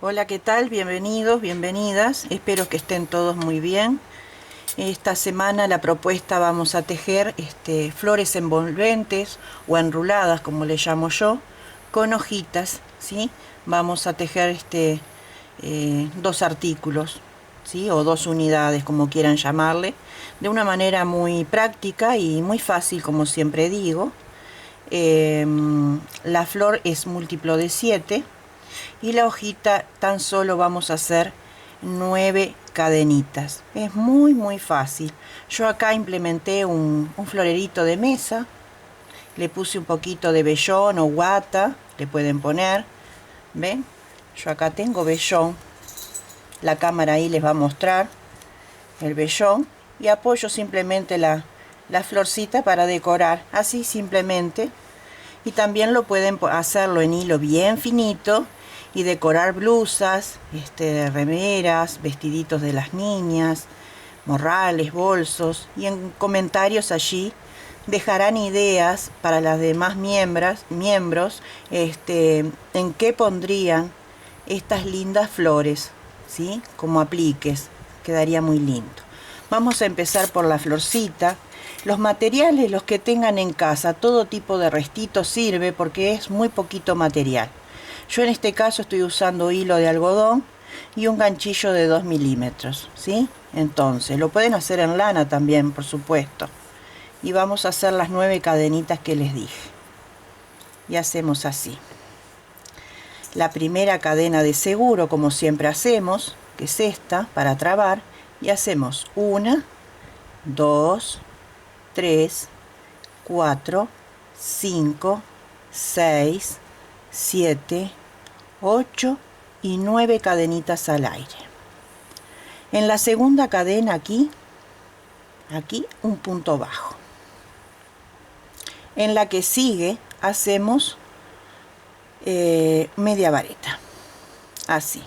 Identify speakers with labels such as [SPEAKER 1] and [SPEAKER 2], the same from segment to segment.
[SPEAKER 1] Hola, ¿qué tal? Bienvenidos, bienvenidas. Espero que estén todos muy bien. Esta semana la propuesta vamos a tejer flores envolventes o enruladas, como le llamo yo, con hojitas, ¿sí? Vamos a tejer dos artículos, ¿sí? O dos unidades, como quieran llamarle, de una manera muy práctica y muy fácil, como siempre digo. La flor es múltiplo de 7 y la hojita tan solo vamos a hacer 9 cadenitas. Es muy fácil. Yo acá implementé un florerito de mesa, le puse un poquito de vellón o guata, le pueden poner, ¿ven? Yo acá tengo vellón, la cámara ahí les va a mostrar el vellón, y apoyo simplemente la florcita para decorar, así simplemente. Y también lo pueden hacerlo en hilo bien finito y decorar blusas, remeras, vestiditos de las niñas, morrales, bolsos, y en comentarios allí dejarán ideas para las demás miembros en qué pondrían estas lindas flores, ¿sí? Como apliques, quedaría muy lindo. Vamos a empezar por la florcita. Los materiales, los que tengan en casa, todo tipo de restito sirve porque es muy poquito material. Yo en este caso estoy usando hilo de algodón y un ganchillo de 2 milímetros, ¿sí? Entonces, lo pueden hacer en lana también, por supuesto. Y vamos a hacer las 9 cadenitas que les dije. Y hacemos así. La primera cadena de seguro, como siempre hacemos, que es esta, para trabar, y hacemos 1, 2, 3, 4, 5, 6, 7, 8 y 9 cadenitas al aire. En la segunda cadena aquí un punto bajo. En la que sigue hacemos media vareta, así.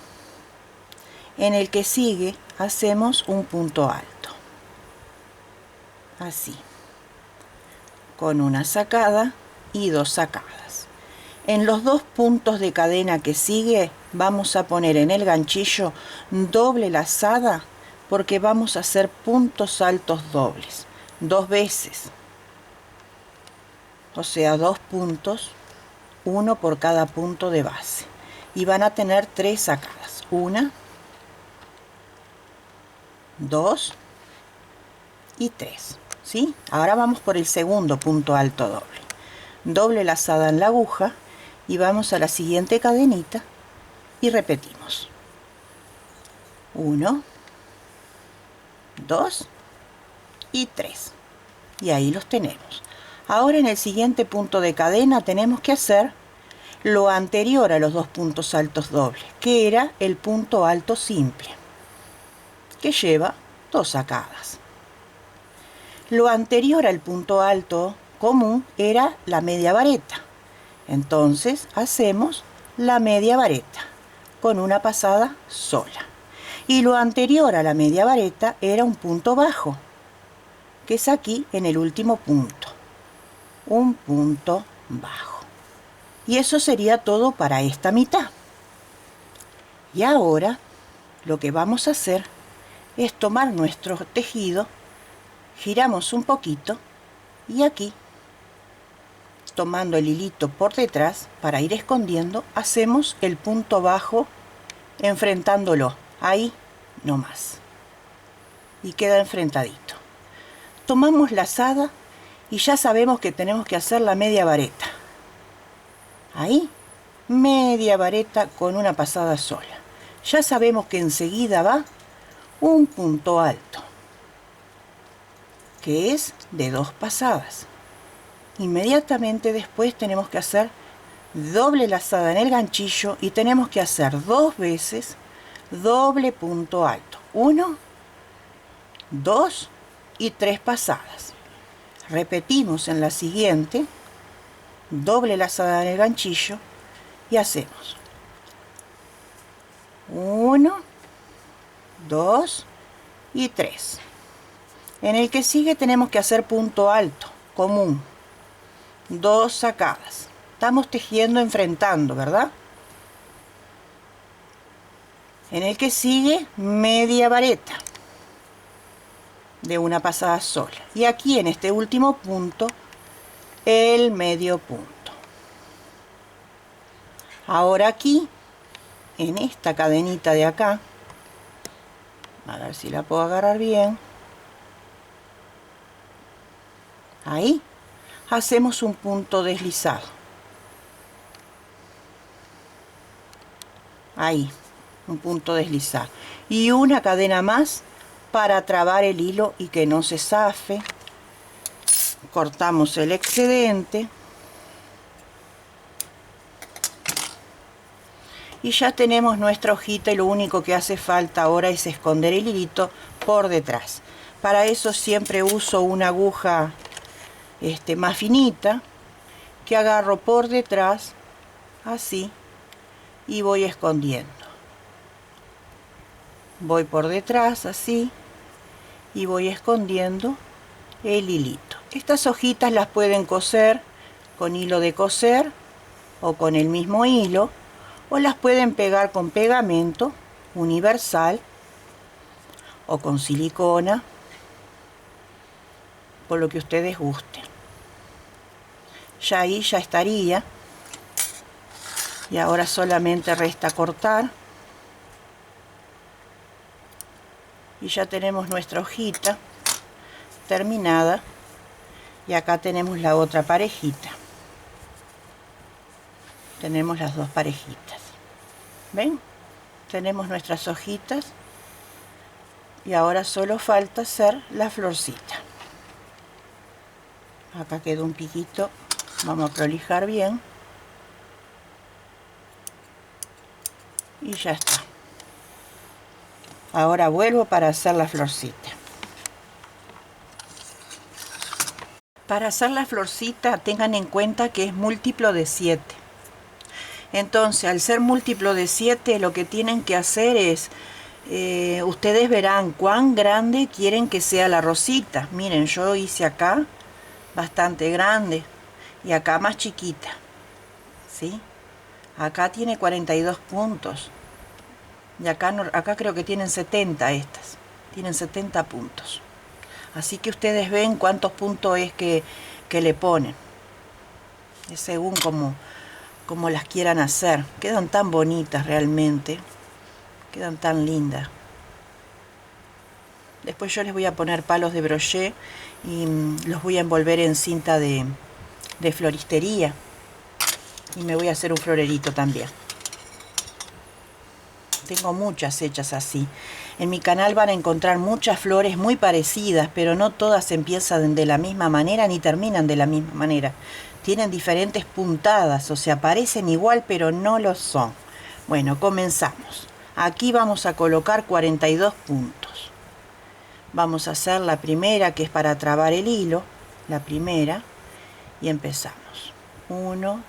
[SPEAKER 1] En el que sigue hacemos un punto alto, así, con una sacada y 2 sacadas. En los 2 puntos de cadena que sigue vamos a poner en el ganchillo doble lazada, porque vamos a hacer puntos altos dobles 2 veces, o sea 2 puntos, uno por cada punto de base, y van a tener 3 sacadas, 1, 2 y 3, ¿sí? Ahora vamos por el segundo punto alto doble, doble lazada en la aguja, y vamos a la siguiente cadenita y repetimos 1, 2 y 3, y ahí los tenemos. Ahora en el siguiente punto de cadena tenemos que hacer lo anterior a los 2 puntos altos dobles, que era el punto alto simple, que lleva 2 sacadas. Lo anterior al punto alto común era la media vareta. Entonces hacemos la media vareta con una pasada sola. Y lo anterior a la media vareta era un punto bajo, que es aquí en el último punto. Un punto bajo. Y eso sería todo para esta mitad. Y ahora lo que vamos a hacer es tomar nuestro tejido, giramos un poquito y aquí, tomando el hilito por detrás para ir escondiendo, hacemos el punto bajo enfrentándolo, ahí nomás, y queda enfrentadito. Tomamos lazada y ya sabemos que tenemos que hacer la media vareta. Ahí, media vareta con una pasada sola. Ya sabemos que enseguida va un punto alto, que es de 2 pasadas. Inmediatamente después tenemos que hacer doble lazada en el ganchillo y tenemos que hacer 2 veces doble punto alto, 1, 2 y 3 pasadas. Repetimos en la siguiente, doble lazada en el ganchillo y hacemos 1, 2 y 3. En el que sigue tenemos que hacer punto alto común, 2 sacadas. Estamos tejiendo enfrentando, ¿verdad? En el que sigue media vareta de una pasada sola, y aquí en este último punto el medio punto. Ahora aquí en esta cadenita de acá, a ver si la puedo agarrar bien, ahí hacemos un punto deslizado, ahí un punto deslizado y una cadena más para trabar el hilo y que no se zafe. Cortamos el excedente y ya tenemos nuestra hojita, y lo único que hace falta ahora es esconder el hilito por detrás. Para eso siempre uso una aguja más finita, que agarro por detrás así y voy escondiendo. Voy por detrás así y voy escondiendo el hilito. Estas hojitas las pueden coser con hilo de coser o con el mismo hilo, o las pueden pegar con pegamento universal o con silicona, por lo que ustedes gusten. Ya ahí ya estaría, y ahora solamente resta cortar y ya tenemos nuestra hojita terminada. Y acá tenemos la otra parejita, tenemos las dos parejitas, ¿ven? Tenemos nuestras hojitas y ahora solo falta hacer la florcita. Acá quedó un piquito, vamos a prolijar bien y ya está. Ahora vuelvo para hacer la florcita. Para hacer la florcita tengan en cuenta que es múltiplo de 7. Entonces, al ser múltiplo de 7, lo que tienen que hacer es, ustedes verán cuán grande quieren que sea la rosita. Miren, yo hice acá bastante grande y acá más chiquita, ¿sí? Acá tiene 42 puntos y acá, no, acá creo que tienen 70 estas. Tienen 70 puntos. Así que ustedes ven cuántos puntos es que le ponen. Es según como las quieran hacer. Quedan tan bonitas realmente. Quedan tan lindas. Después yo les voy a poner palos de brochet y los voy a envolver en cinta de floristería. Y me voy a hacer un florerito también. Tengo muchas hechas así. En mi canal van a encontrar muchas flores muy parecidas, pero no todas empiezan de la misma manera ni terminan de la misma manera. Tienen diferentes puntadas, o sea, parecen igual, pero no lo son. Bueno, comenzamos. Aquí vamos a colocar 42 puntos. Vamos a hacer la primera, que es para trabar el hilo, la primera, y empezamos. 1,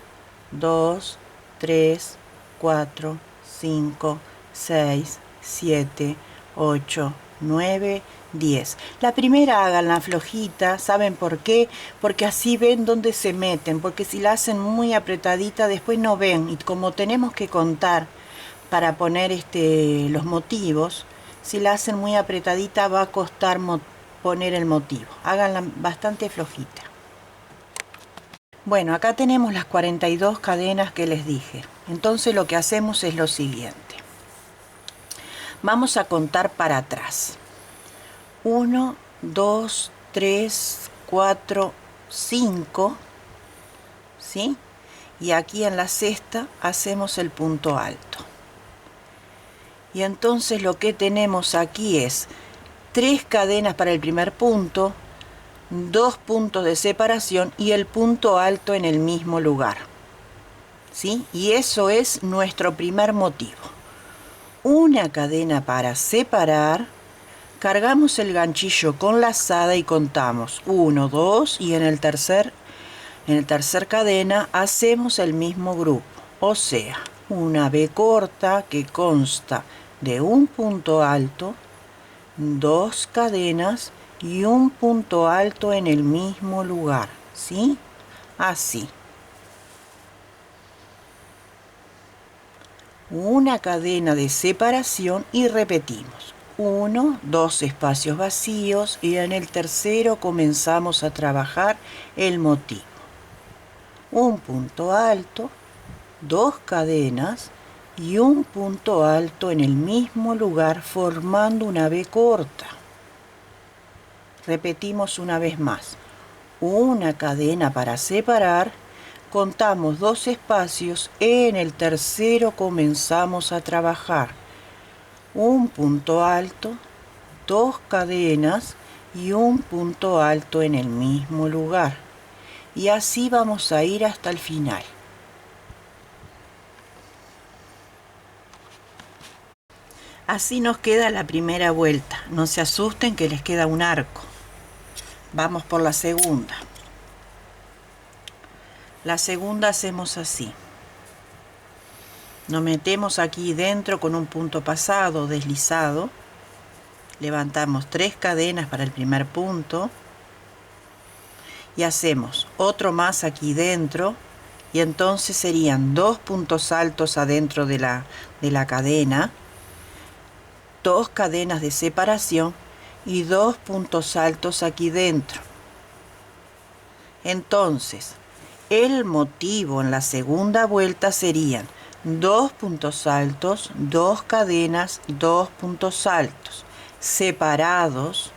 [SPEAKER 1] 2, 3, 4, 5, 6, 7, 8, 9, 10. La primera háganla flojita, ¿saben por qué? Porque así ven dónde se meten, porque si la hacen muy apretadita después no ven, y como tenemos que contar para poner los motivos, si la hacen muy apretadita va a costar poner el motivo. Háganla bastante flojita. Bueno, acá tenemos las 42 cadenas que les dije. Entonces lo que hacemos es lo siguiente. Vamos a contar para atrás. 1, 2, 3, 4, 5, ¿sí? Y aquí en la cesta hacemos el punto alto. Y entonces lo que tenemos aquí es 3 cadenas para el primer punto, 2 puntos de separación y el punto alto en el mismo lugar, ¿sí? Y eso es nuestro primer motivo. Una cadena para separar, cargamos el ganchillo con lazada y contamos 1, 2 y en el tercer cadena hacemos el mismo grupo, o sea, una B corta que consta de un punto alto, 2 cadenas y un punto alto en el mismo lugar, ¿sí? Así. una cadena de separación y repetimos. 1, 2 espacios vacíos y en el tercero comenzamos a trabajar el motivo. Un punto alto, 2 cadenas y un punto alto en el mismo lugar formando una V corta. Repetimos una vez más. Una cadena para separar, contamos 2 espacios, en el tercero comenzamos a trabajar. Un punto alto, 2 cadenas y un punto alto en el mismo lugar. Y así vamos a ir hasta el final. Así nos queda la primera vuelta. No se asusten que les queda un arco. Vamos por la segunda. La segunda hacemos así. Nos metemos aquí dentro con un punto pasado, deslizado. Levantamos 3 cadenas para el primer punto. Y hacemos otro más aquí dentro. Y entonces serían 2 puntos altos adentro de la cadena. 2 cadenas de separación y 2 puntos altos aquí dentro. Entonces, el motivo en la segunda vuelta serían 2 puntos altos, 2 cadenas, 2 puntos altos, separados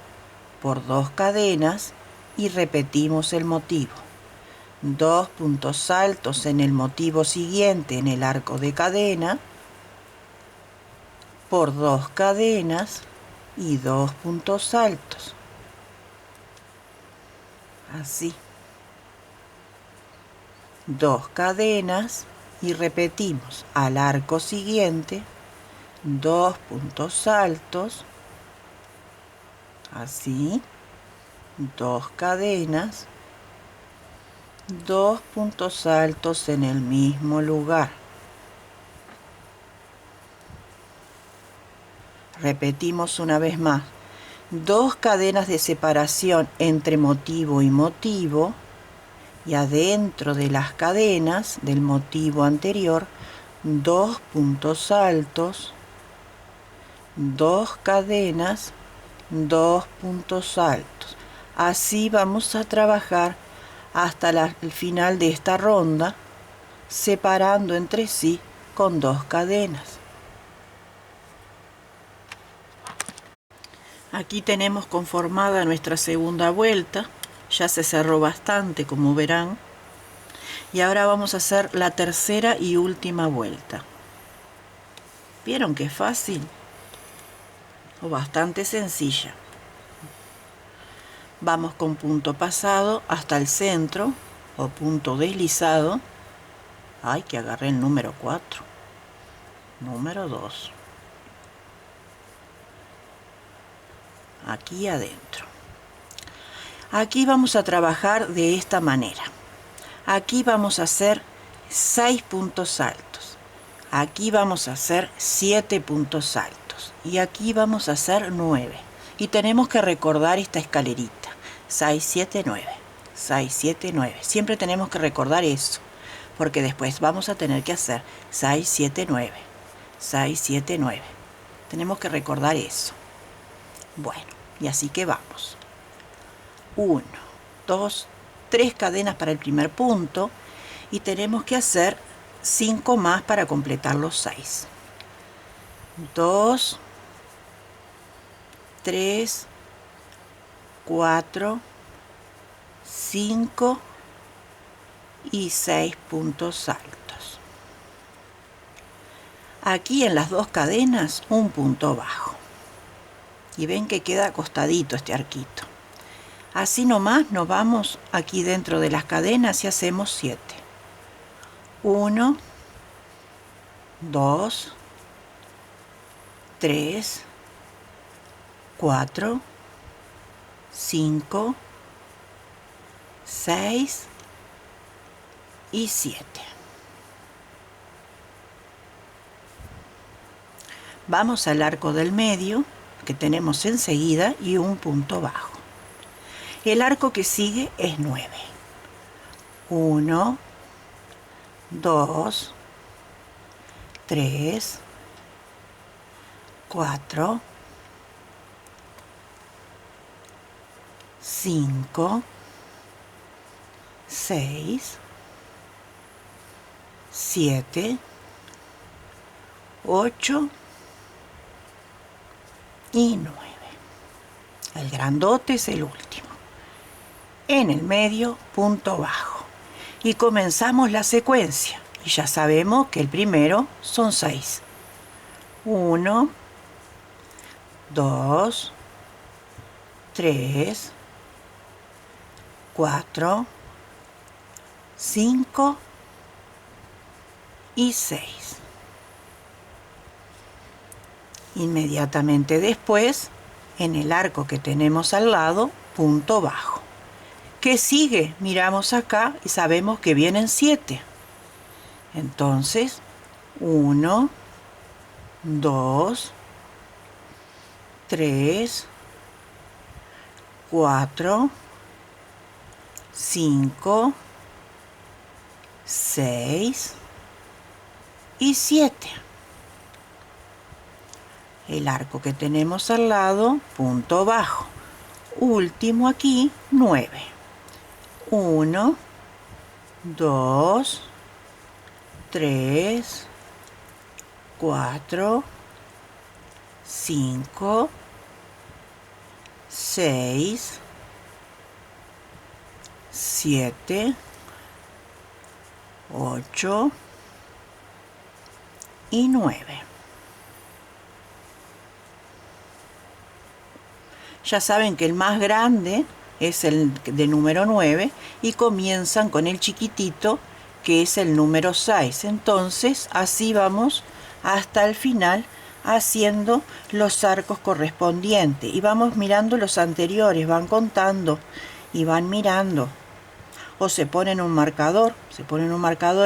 [SPEAKER 1] por 2 cadenas y repetimos el motivo. 2 puntos altos en el motivo siguiente en el arco de cadena, por 2 cadenas y 2 puntos altos. Así. 2 cadenas y repetimos al arco siguiente 2 puntos altos. Así. 2 cadenas, 2 puntos altos en el mismo lugar. Repetimos una vez más. 2 cadenas de separación entre motivo y motivo. Y adentro de las cadenas del motivo anterior, 2 puntos altos, 2 cadenas, 2 puntos altos. Así vamos a trabajar hasta el final de esta ronda, separando entre sí con 2 cadenas. Aquí tenemos conformada nuestra segunda vuelta. Ya se cerró bastante, como verán. Y ahora vamos a hacer la tercera y última vuelta. ¿Vieron qué fácil? O bastante sencilla. Vamos con punto pasado hasta el centro, o punto deslizado. Ay, que agarré el número 4. Número 2. Aquí adentro. Aquí vamos a trabajar de esta manera. Aquí vamos a hacer 6 puntos altos. Aquí vamos a hacer 7 puntos altos. Y aquí vamos a hacer 9. Y tenemos que recordar esta escalerita. 6, 7, 9. 6, 7, 9. Siempre tenemos que recordar eso. Porque después vamos a tener que hacer 6, 7, 9. 6, 7, 9. Tenemos que recordar eso. Bueno, y así que vamos. 1, 2, 3 cadenas para el primer punto y tenemos que hacer 5 más para completar los 6. 2, 3, 4, 5 y 6 puntos altos. Aquí en las 2 cadenas un punto bajo. Y ven que queda acostadito este arquito. Así nomás nos vamos aquí dentro de las cadenas y hacemos 7. 1, 2, 3, 4, 5, 6 y 7. Vamos al arco del medio que tenemos enseguida y un punto bajo. El arco que sigue es 9. 1, 2, 3, 4, 5, 6, 7, 8 y 9. El grandote es el último. En el medio, punto bajo. Y comenzamos la secuencia. Y ya sabemos que el primero son 6. 1, 2, 3, 4, 5 y 6. Inmediatamente después, en el arco que tenemos al lado, punto bajo. ¿Qué sigue? Miramos acá y sabemos que vienen 7. Entonces, 1, 2, 3, 4, 5, 6 y 7. El arco que tenemos al lado, punto bajo. Último aquí, 9. 1, 2, 3, 4, 5, 6, 7, 8 y 9. Ya saben que el más grande es el de número 9 y comienzan con el chiquitito que es el número 6. Entonces así vamos hasta el final haciendo los arcos correspondientes y vamos mirando los anteriores, van contando y van mirando. O se ponen un marcador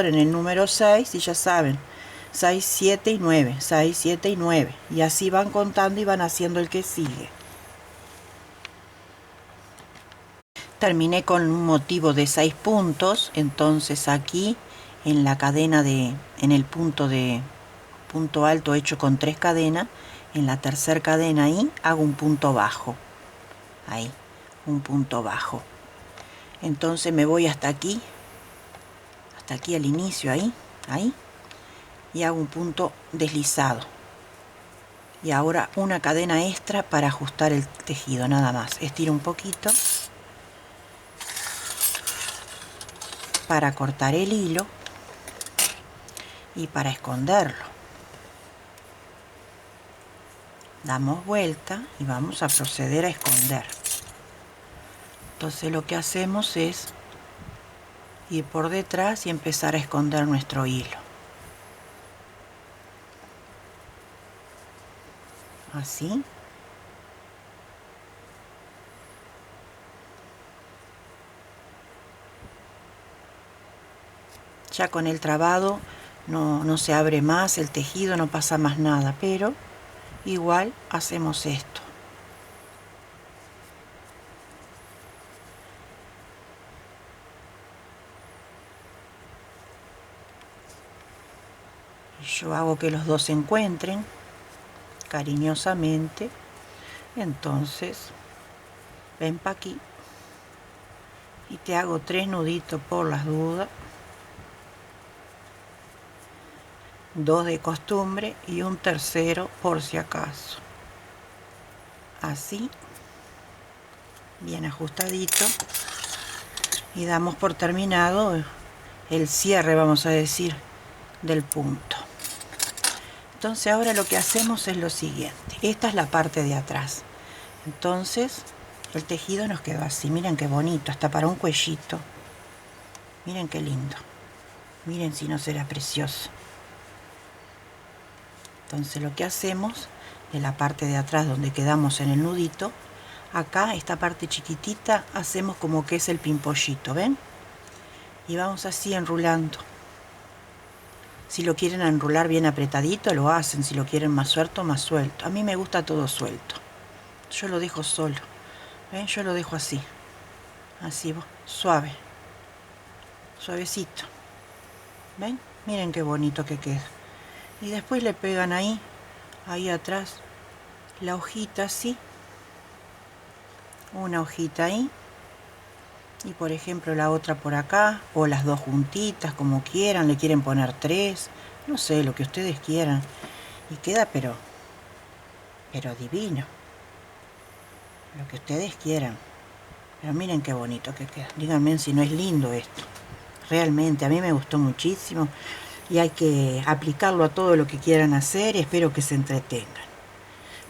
[SPEAKER 1] en el número 6 y ya saben, 6, 7 y 9, 6, 7 y 9. Y así van contando y van haciendo el que sigue. Terminé con un motivo de 6 puntos, entonces aquí en la cadena en el punto alto hecho con 3 cadenas, en la tercera cadena ahí hago un punto bajo, ahí, un punto bajo. Entonces me voy hasta aquí al inicio, ahí, y hago un punto deslizado. Y ahora una cadena extra para ajustar el tejido, nada más. Estiro un poquito para cortar el hilo y para esconderlo. Damos vuelta y vamos a proceder a esconder. Entonces lo que hacemos es ir por detrás y empezar a esconder nuestro hilo. Así. Ya con el trabado no se abre más el tejido, no pasa más nada, pero igual hacemos esto. Yo hago que los dos se encuentren cariñosamente. Entonces ven para aquí y te hago 3 nuditos por las dudas, 2 de costumbre y un tercero por si acaso. Así, bien ajustadito, y damos por terminado el cierre, vamos a decir, del punto. Entonces ahora lo que hacemos es lo siguiente. Esta es la parte de atrás. Entonces el tejido nos quedó así. Miren qué bonito, hasta para un cuellito. Miren qué lindo. Miren si no será precioso. Entonces lo que hacemos de la parte de atrás donde quedamos en el nudito, acá esta parte chiquitita hacemos como que es el pimpollito, ¿ven? Y vamos así enrulando. Si lo quieren enrular bien apretadito lo hacen, si lo quieren más suelto, más suelto. A mí me gusta todo suelto. Yo lo dejo solo. ¿Ven? Yo lo dejo así. Así, suave. Suavecito. ¿Ven? Miren qué bonito que queda. Y después le pegan ahí atrás, la hojita así, una hojita ahí, y por ejemplo la otra por acá, o las dos juntitas, como quieran, le quieren poner 3, no sé, lo que ustedes quieran, y queda pero divino, lo que ustedes quieran. Pero miren qué bonito que queda, díganme si no es lindo esto. Realmente a mí me gustó muchísimo y hay que aplicarlo a todo lo que quieran hacer y espero que se entretengan.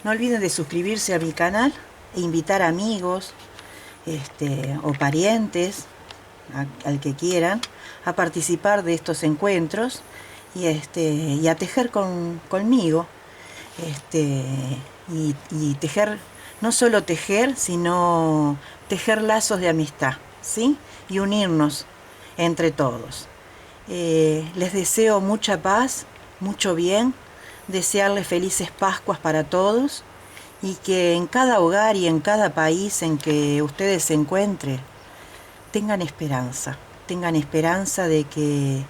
[SPEAKER 1] No olviden de suscribirse a mi canal e invitar amigos o parientes, al que quieran, a participar de estos encuentros y a tejer conmigo y tejer, no solo tejer, sino tejer lazos de amistad, ¿sí? Y unirnos entre todos. Les deseo mucha paz, mucho bien, desearles felices Pascuas para todos y que en cada hogar y en cada país en que ustedes se encuentren tengan esperanza de que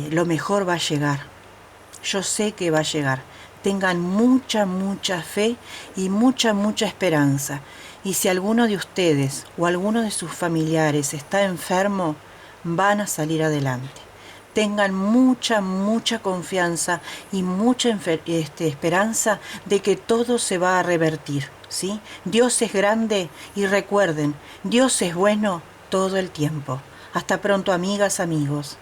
[SPEAKER 1] lo mejor va a llegar. Yo sé que va a llegar. Tengan mucha fe y mucha esperanza. Y si alguno de ustedes o alguno de sus familiares está enfermo, van a salir adelante. Tengan mucha confianza y mucha esperanza de que todo se va a revertir, ¿sí? Dios es grande y recuerden, Dios es bueno todo el tiempo. Hasta pronto, amigas, amigos.